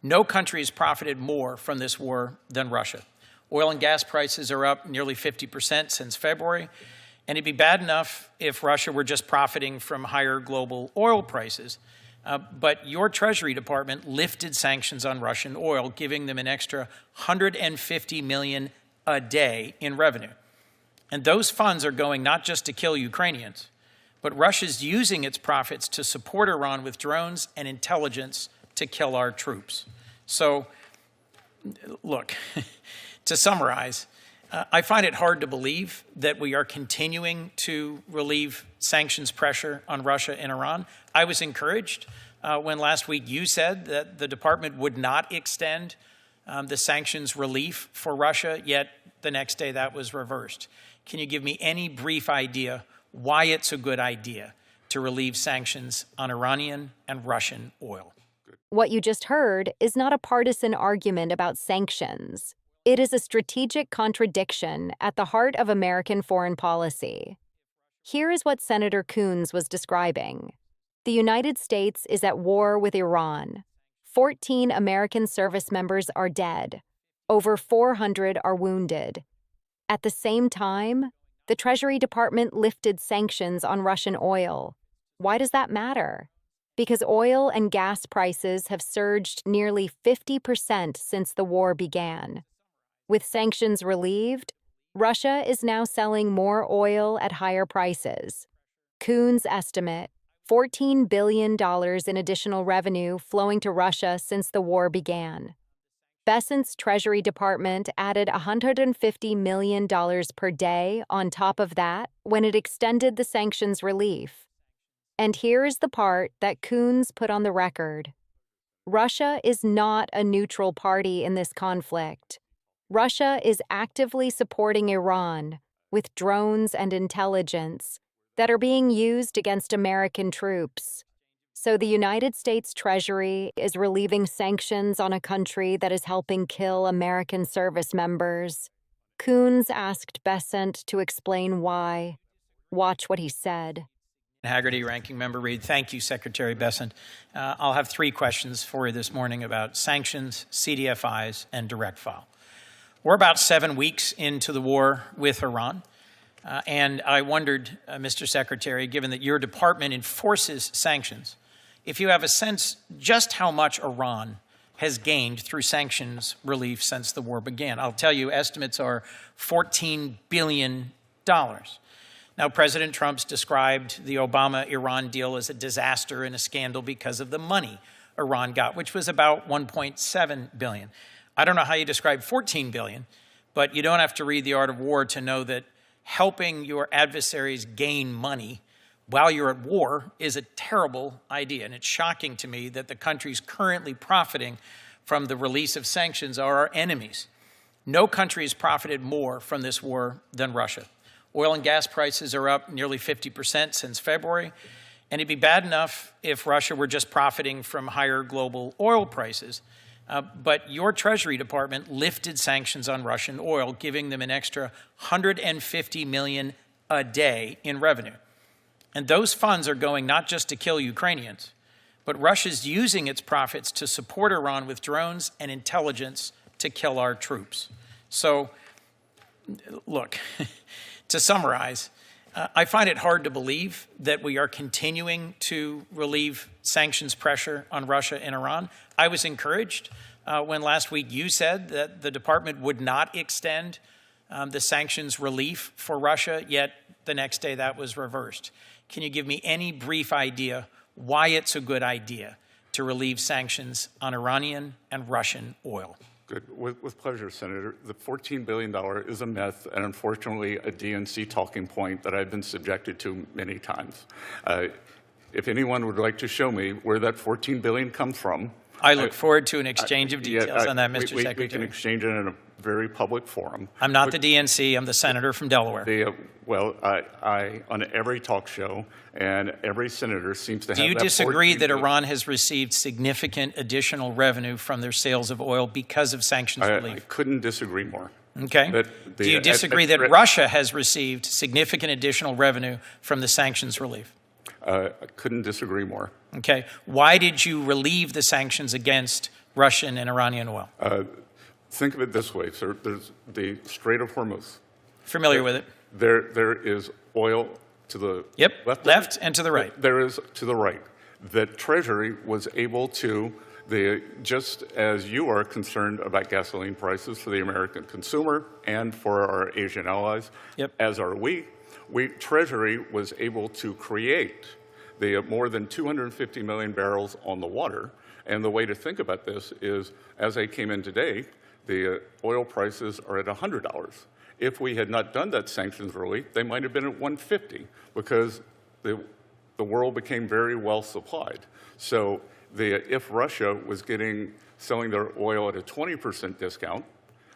No country has profited more from this war than Russia. Oil and gas prices are up nearly 50% since February, and it'd be bad enough if Russia were just profiting from higher global oil prices. But your Treasury Department lifted sanctions on Russian oil, giving them an extra $150 million a day in revenue. And those funds are going not just to kill Ukrainians, but Russia's using its profits to support Iran with drones and intelligence to kill our troops. So, look, to summarize, I find it hard to believe that we are continuing to relieve sanctions pressure on Russia and Iran. I was encouraged when last week you said that the department would not extend the sanctions relief for Russia, yet the next day that was reversed. Can you give me any brief idea why it's a good idea to relieve sanctions on Iranian and Russian oil? What you just heard is not a partisan argument about sanctions. It is a strategic contradiction at the heart of American foreign policy. Here is what Senator Coons was describing. The United States is at war with Iran. 14 American service members are dead. Over 400 are wounded. At the same time, the Treasury Department lifted sanctions on Russian oil. Why does that matter? Because oil and gas prices have surged nearly 50% since the war began. With sanctions relieved, Russia is now selling more oil at higher prices. Coons estimate $14 billion in additional revenue flowing to Russia since the war began. Bessent's Treasury Department added $150 million per day on top of that when it extended the sanctions relief. And here is the part that Coons put on the record. Russia is not a neutral party in this conflict. Russia is actively supporting Iran with drones and intelligence that are being used against American troops. So the United States Treasury is relieving sanctions on a country that is helping kill American service members. Coons asked Bessent to explain why. Watch what he said. Haggerty, Ranking Member Reed. Thank you, Secretary Bessent. I'll have 3 questions for you this morning about sanctions, CDFIs, and direct file. We're about 7 weeks into the war with Iran, and I wondered, Mr. Secretary, given that your department enforces sanctions, if you have a sense just how much Iran has gained through sanctions relief since the war began. I'll tell you, estimates are $14 billion. Now, President Trump's described the Obama-Iran deal as a disaster and a scandal because of the money Iran got, which was about $1.7 billion. I don't know how you describe $14 billion, but you don't have to read The Art of War to know that helping your adversaries gain money while you're at war is a terrible idea. And it's shocking to me that the countries currently profiting from the release of sanctions are our enemies. No country has profited more from this war than Russia. Oil and gas prices are up nearly 50% since February, and it'd be bad enough if Russia were just profiting from higher global oil prices. But your Treasury Department lifted sanctions on Russian oil, giving them an extra $150 million a day in revenue. And those funds are going not just to kill Ukrainians, but Russia's using its profits to support Iran with drones and intelligence to kill our troops. So, look, to summarize, I find it hard to believe that we are continuing to relieve sanctions pressure on Russia and Iran. I was encouraged when last week you said that the department would not extend the sanctions relief for Russia, yet the next day that was reversed. Can you give me any brief idea why it's a good idea to relieve sanctions on Iranian and Russian oil? Good. With pleasure, Senator. The $14 billion is a myth and, unfortunately, a DNC talking point that I've been subjected to many times. If anyone would like to show me where that $14 billion comes from, I look forward to an exchange of details on that, Mr. Secretary. We can exchange it in a very public forum. I'm not the DNC. I'm the senator from Delaware. I on every talk show, and every senator seems to have. Do you disagree that Iran has received significant additional revenue from their sales of oil because of sanctions relief? I couldn't disagree more. Okay. Do you disagree that Russia has received significant additional revenue from the sanctions relief? I couldn't disagree more. Okay. Why did you relieve the sanctions against Russian and Iranian oil? Think of it this way, sir. There's the Strait of Hormuz. Familiar with it? There is oil to the left and to the right. There is to the right. The Treasury was able to, just as you are concerned about gasoline prices for the American consumer and for our Asian allies, as are we, Treasury was able to create the more than 250 million barrels on the water. And the way to think about this is, as I came in today, the oil prices are at $100. If we had not done that sanctions relief, they might have been at $150 because the world became very well supplied. So if Russia was selling their oil at a 20% discount,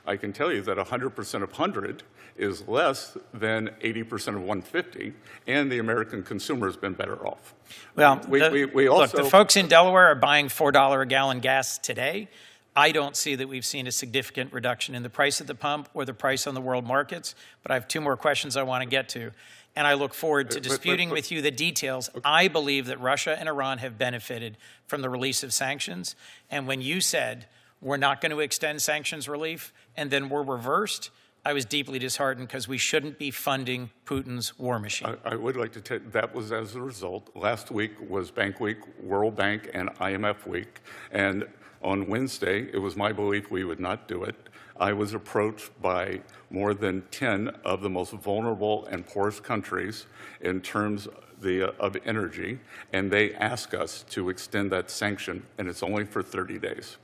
I can tell you that 100% of 100 is less than 80% of 150, and the American consumer has been better off. Well, look, the folks in Delaware are buying $4 a gallon gas today. I don't see that we've seen a significant reduction in the price at the pump or the price on the world markets, but I have two more questions I want to get to, and I look forward to disputing with you the details. Okay. I believe that Russia and Iran have benefited from the release of sanctions, and when you said we're not going to extend sanctions relief and then we're reversed, I was deeply disheartened because we shouldn't be funding Putin's war machine. I would like to tell you that was as a result. Last week was Bank Week, World Bank, and IMF Week, and on Wednesday, it was my belief we would not do it. I was approached by more than 10 of the most vulnerable and poorest countries in terms of energy, and they asked us to extend that sanction, and it's only for 30 days.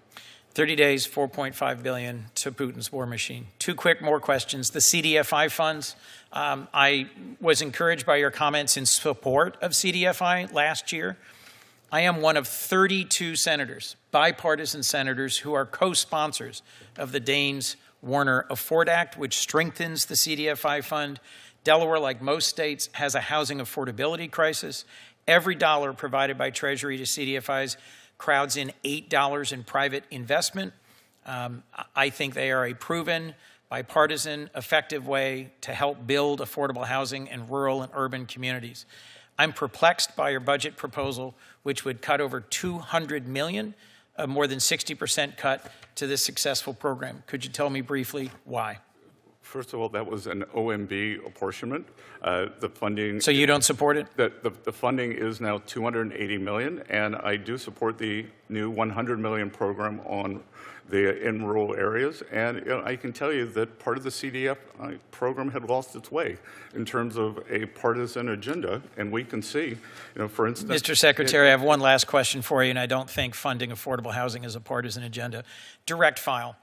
30 days, $4.5 billion to Putin's war machine. Two quick more questions. The CDFI funds, I was encouraged by your comments in support of CDFI last year. I am one of 32 senators, bipartisan senators, who are co-sponsors of the Daines-Warner-Afford Act, which strengthens the CDFI fund. Delaware, like most states, has a housing affordability crisis. Every dollar provided by Treasury to CDFIs crowds in $8 in private investment. I think they are a proven, bipartisan, effective way to help build affordable housing in rural and urban communities. I'm perplexed by your budget proposal, which would cut over $200 million, a more than 60% cut to this successful program. Could you tell me briefly why? First of all, that was an OMB apportionment. The funding. So you don't support it? The funding is now $280 million, and I do support the new $100 million program in rural areas. And I can tell you that part of the CDF program had lost its way in terms of a partisan agenda, and we can see, for instance. Mr. Secretary, I have one last question for you, and I don't think funding affordable housing is a partisan agenda. Direct file.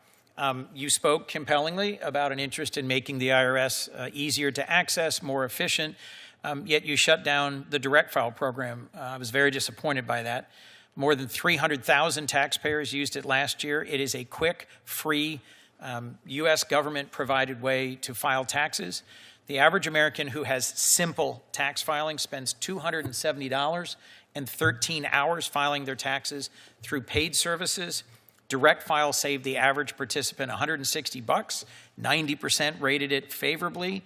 You spoke compellingly about an interest in making the IRS easier to access, more efficient, yet you shut down the direct file program. I was very disappointed by that. More than 300,000 taxpayers used it last year. It is a quick, free, U.S. government-provided way to file taxes. The average American who has simple tax filing spends $270 and 13 hours filing their taxes through paid services. Direct file saved the average participant $160. 90% rated it favorably.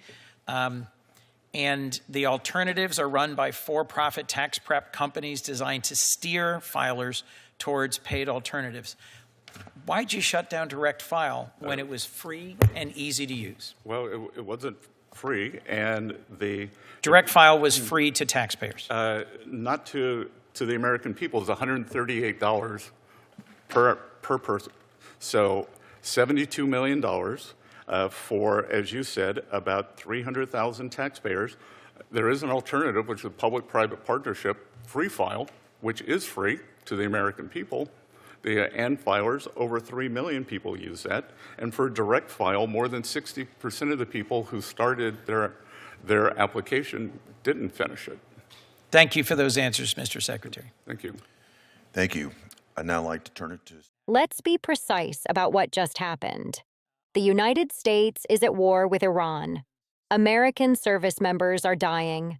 And the alternatives are run by for-profit tax prep companies designed to steer filers towards paid alternatives. Why'd you shut down direct file when it was free and easy to use? Well, it wasn't free, and the direct file was free to taxpayers. Not to the American people. It's $138 per person. So $72 million for, as you said, about 300,000 taxpayers. There is an alternative, which is public-private partnership, Free File, which is free to the American people. The and filers, over 3 million people use that. And for direct file, more than 60% of the people who started their application didn't finish it. Thank you for those answers, Mr. Secretary. Thank you. Thank you. I'd now like to turn it to... Let's be precise about what just happened. The United States is at war with Iran. American service members are dying.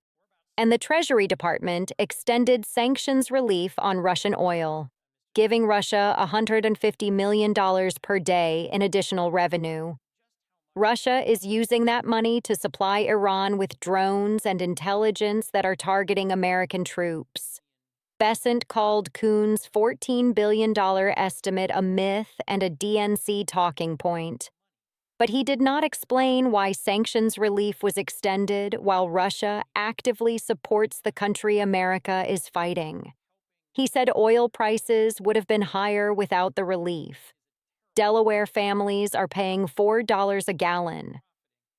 And the Treasury Department extended sanctions relief on Russian oil, giving Russia $150 million per day in additional revenue. Russia is using that money to supply Iran with drones and intelligence that are targeting American troops. Bessent called Coons' $14 billion estimate a myth and a DNC talking point. But he did not explain why sanctions relief was extended while Russia actively supports the country America is fighting. He said oil prices would have been higher without the relief. Delaware families are paying $4 a gallon.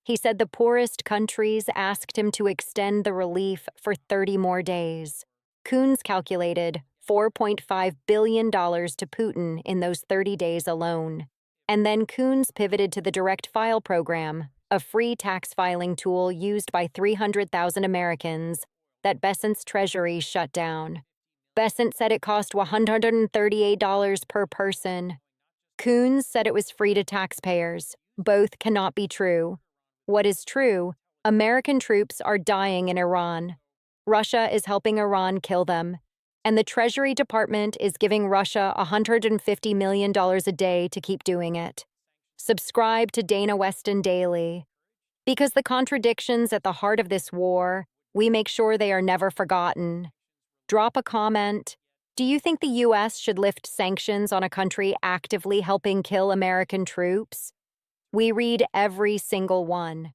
He said the poorest countries asked him to extend the relief for 30 more days. Coons calculated $4.5 billion to Putin in those 30 days alone. And then Coons pivoted to the Direct File program, a free tax filing tool used by 300,000 Americans that Bessent's Treasury shut down. Bessent said it cost $138 per person. Coons said it was free to taxpayers. Both cannot be true. What is true? American troops are dying in Iran. Russia is helping Iran kill them. And the Treasury Department is giving Russia $150 million a day to keep doing it. Subscribe to Dana Weston Daily. Because the contradictions at the heart of this war, we make sure they are never forgotten. Drop a comment. Do you think the U.S. should lift sanctions on a country actively helping kill American troops? We read every single one.